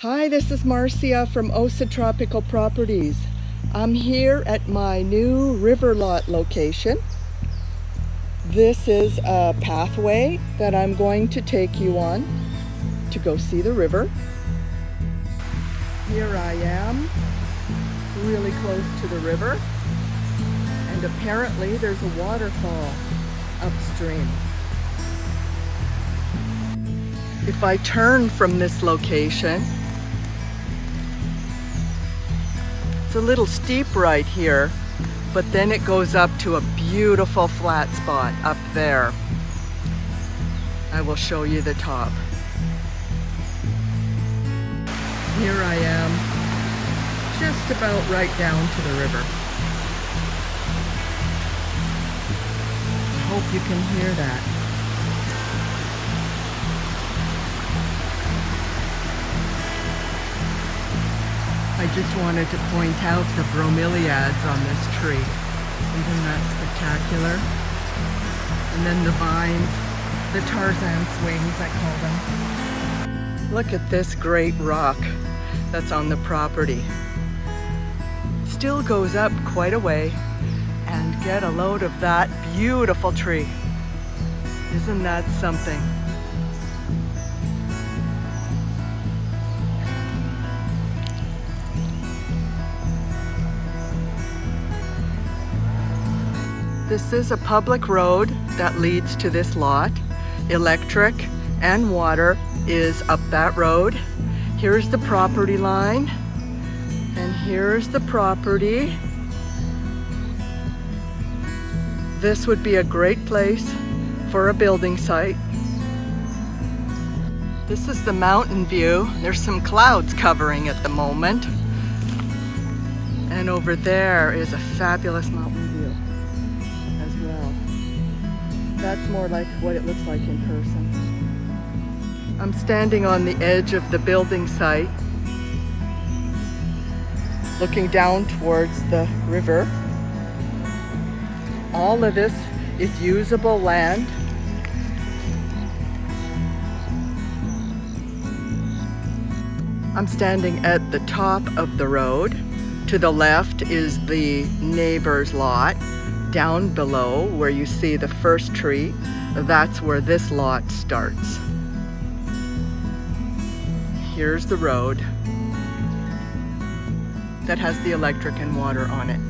Hi, this is Marcia from OSA Tropical Properties. I'm here at my new river lot location. This is a pathway that I'm going to take you on to go see the river. Here I am, really close to the river, and apparently there's a waterfall upstream. If I turn from this location, it's a little steep right here, but then it goes up to a beautiful flat spot up there. I will show you the top. Here I am, just about right down to the river. I hope you can hear that. I just wanted to point out the bromeliads on this tree. Isn't that spectacular? And then the vines, the Tarzan swings, I call them. Look at this great rock that's on the property. Still goes up quite a way, and get a load of that beautiful tree. Isn't that something? This is a public road that leads to this lot. Electric and water is up that road. Here's the property line, and here's the property. This would be a great place for a building site. This is the mountain view. There's some clouds covering at the moment. And over there is a fabulous mountain view. That's more like what it looks like in person. I'm standing on the edge of the building site, looking down towards the river. All of this is usable land. I'm standing at the top of the road. To the left is the neighbor's lot. Down below, where you see the first tree, that's where this lot starts. Here's the road that has the electric and water on it.